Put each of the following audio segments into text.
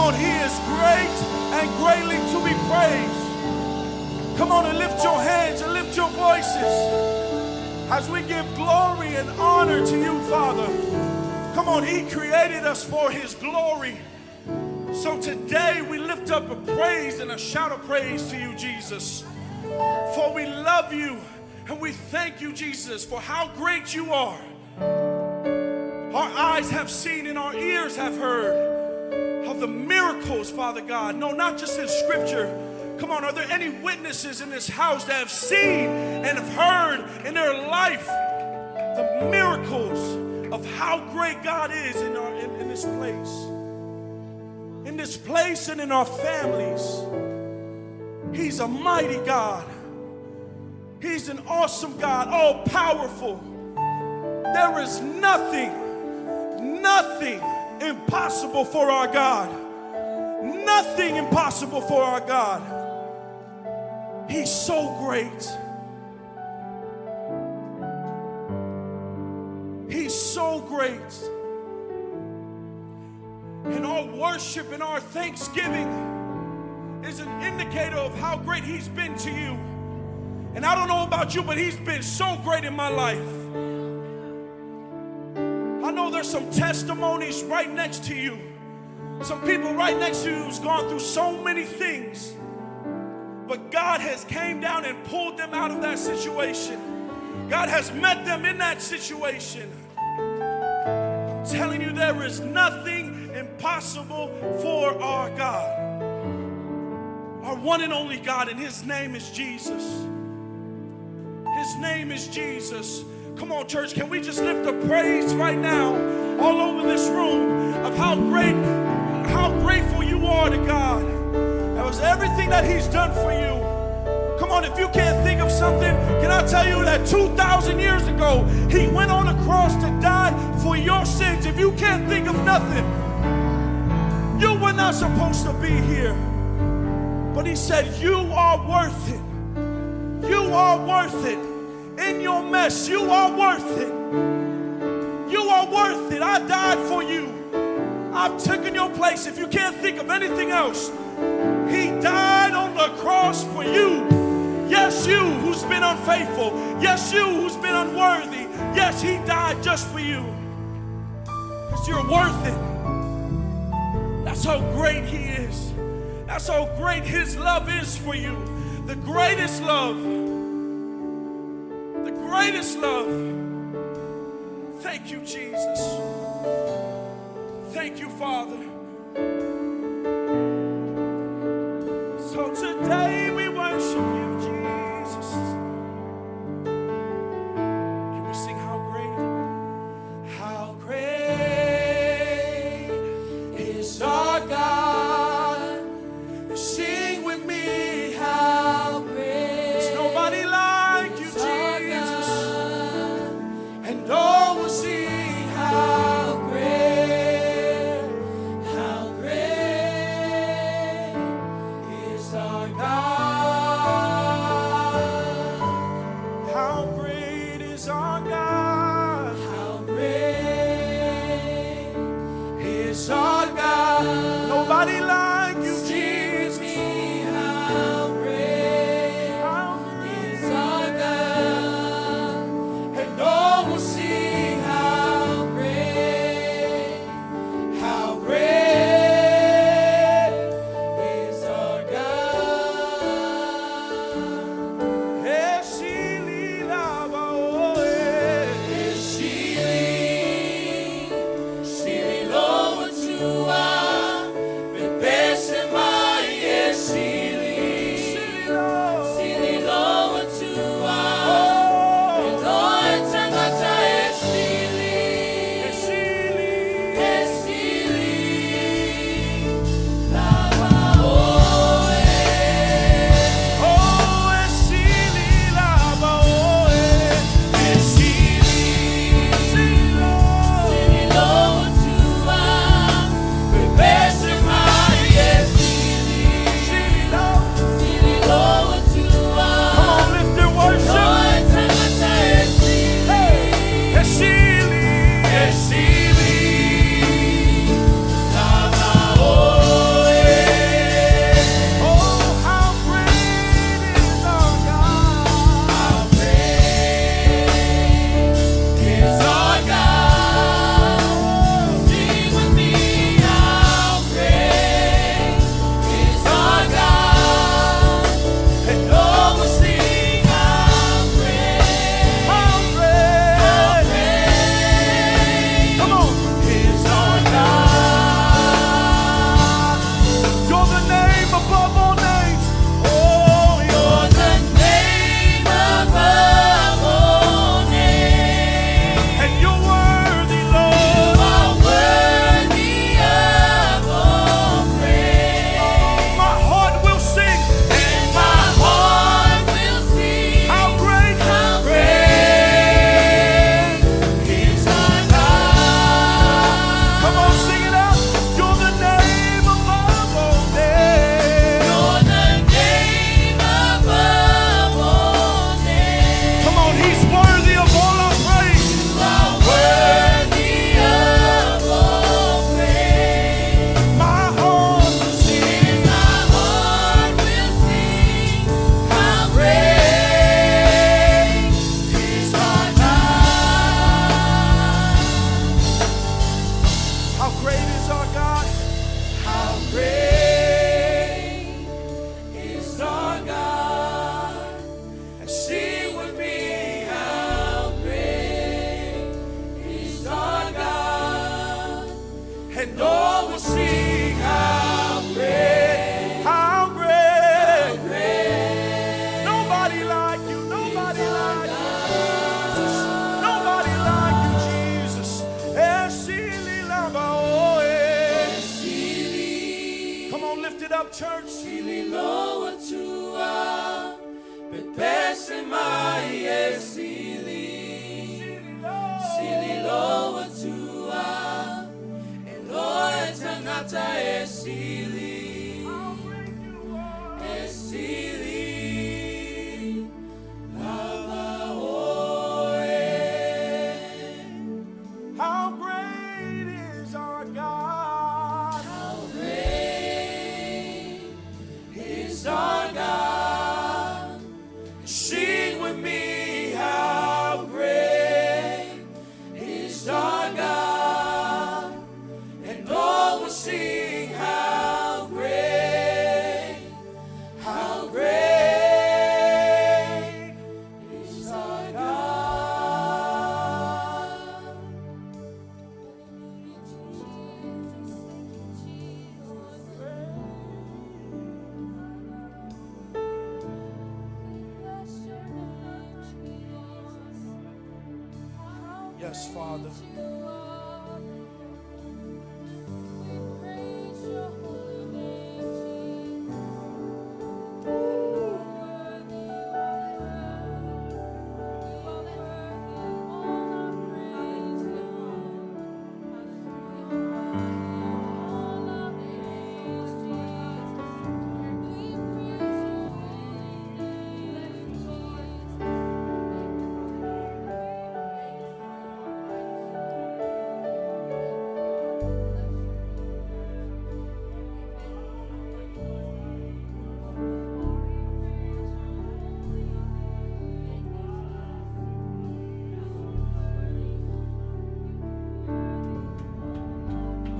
on, he is great and greatly to be praised. Come on and lift your hands and lift your voices as we give glory and honor to you, Father. Come on, he created us for his glory. So today we lift up a praise and a shout of praise to you, Jesus. For we love you and we thank you, Jesus, for how great you are. Our eyes have seen and our ears have heard of the miracles, Father God. No, not just in Scripture. Come on, are there any witnesses in this house that have seen and have heard in their life the miracles of how great God is in this place? In this place and in our families. He's a mighty God. He's an awesome God, all powerful. There is nothing impossible for our God. Nothing impossible for our God. He's so great. He's so great. And our worship and our thanksgiving is an indicator of how great he's been to you. And I don't know about you, but he's been so great in my life. I know there's some testimonies right next to you. Some people right next to you who's gone through so many things. But God has came down and pulled them out of that situation. God has met them in that situation. I'm telling you, there is nothing impossible for our God. Our one and only God, and his name is Jesus. His name is Jesus. Come on, church, can we just lift a praise right now all over this room of how grateful you are to God. That was everything that he's done for you. Come on, if you can't think of something, can I tell you that 2,000 years ago, he went on a cross to die for your sins. If you can't think of nothing, you were not supposed to be here. But he said, you are worth it. You are worth it. In your mess, you are worth it. You are worth it. I died for you. I've taken your place. If you can't think of anything else, he died on the cross for you. Yes, you who's been unfaithful. Yes, you who's been unworthy. Yes, he died just for you. Because you're worth it. That's how great he is. That's how great his love is for you. The greatest love. The greatest love. Thank you, Jesus. Thank you, Father. So today we worship you, Jesus. Can we sing how great? How great is our God? Sing with me, how great. There's nobody like you, Jesus. And all will see how great church. Sililo atua, pepese mai e sililo atua, Eloe tangata e lava oe. How great is our God? How great is our God? Sing with me, how great is our God, and all will sing how great is our God. Yes, Father.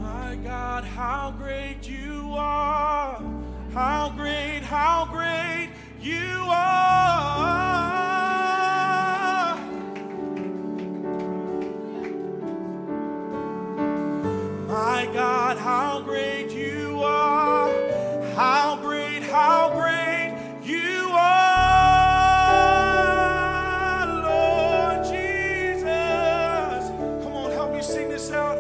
My God, how great you are. How great you are. My God, how great you are. How great you are, Lord Jesus. Come on, help me sing this out.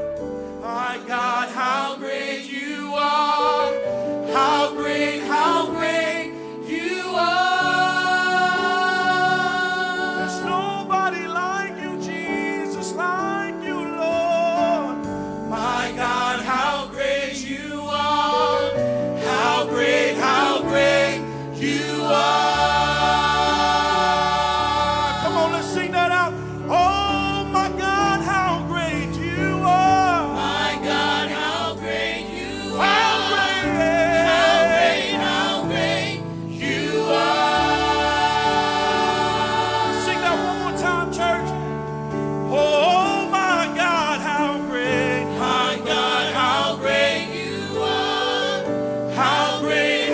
My God, how great you are. How great you are. There's nobody like you, Jesus, like you, Lord. My God, how great you are. How great you are. Come on, let's sing that out. Oh, my God, how great you are. My God, how great you are. How great you are. Sing that one more time, church. Oh, my God, how great. My God, how great you are. How great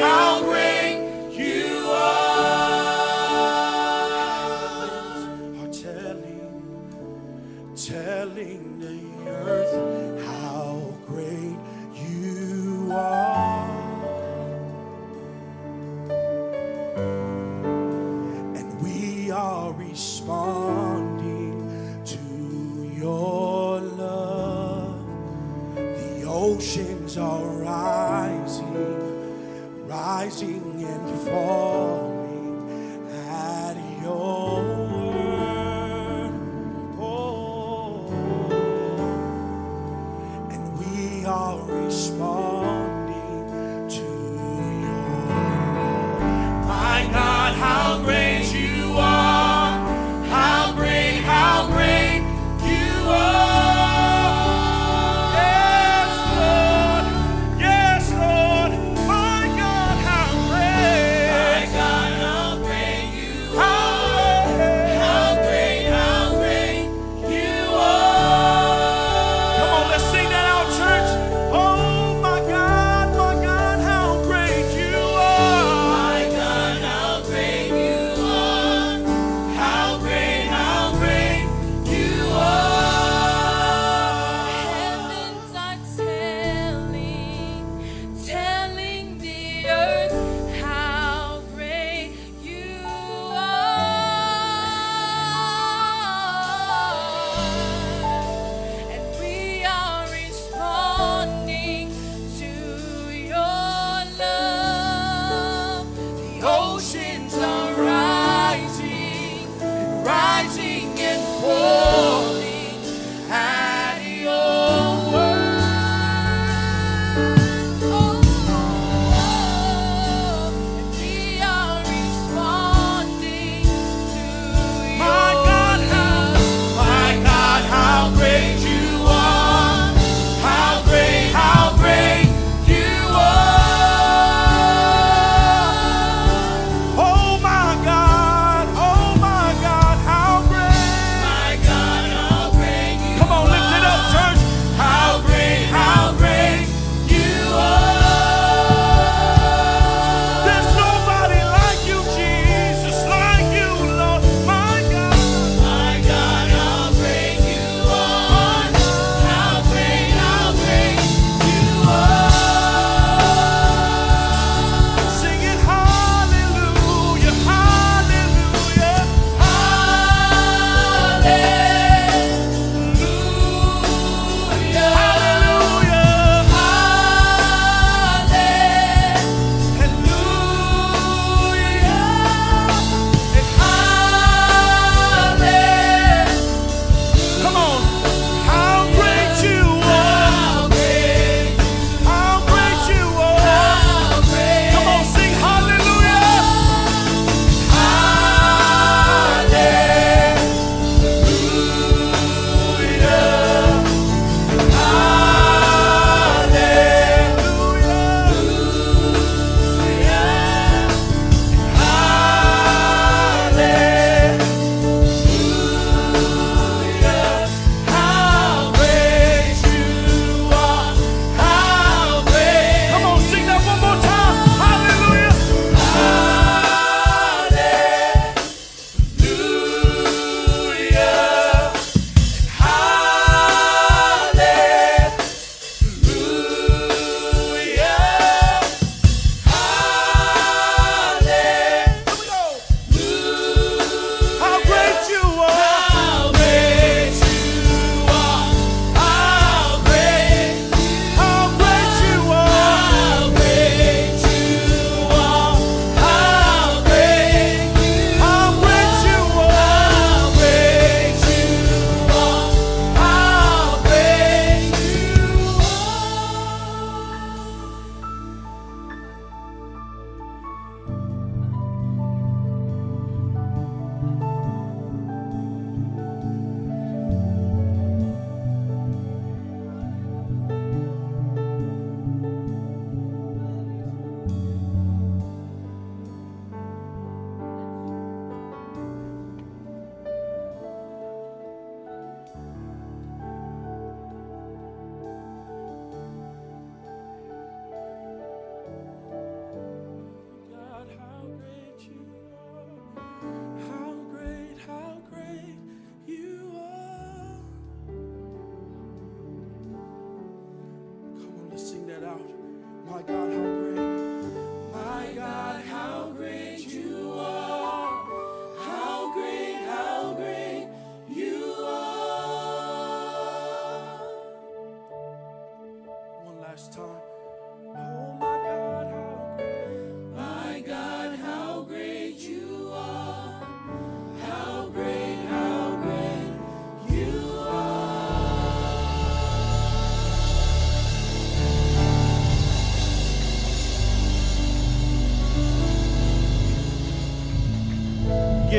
you are telling the earth how great you are. And we are responding to your love. The oceans are rising and falling at your word. Oh, and we are responding to your love. My God, how great you are. How great you are. Yes, Lord. My God, how great.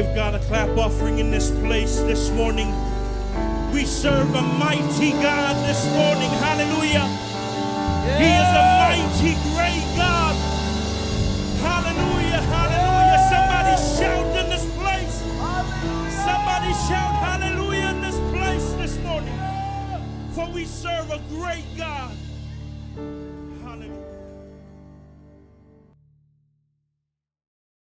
give God a clap offering in this place this morning. We serve a mighty God this morning. Hallelujah. He is a mighty, great God. Hallelujah, hallelujah. Somebody shout in this place. Somebody shout hallelujah in this place this morning. For we serve a great God. Hallelujah.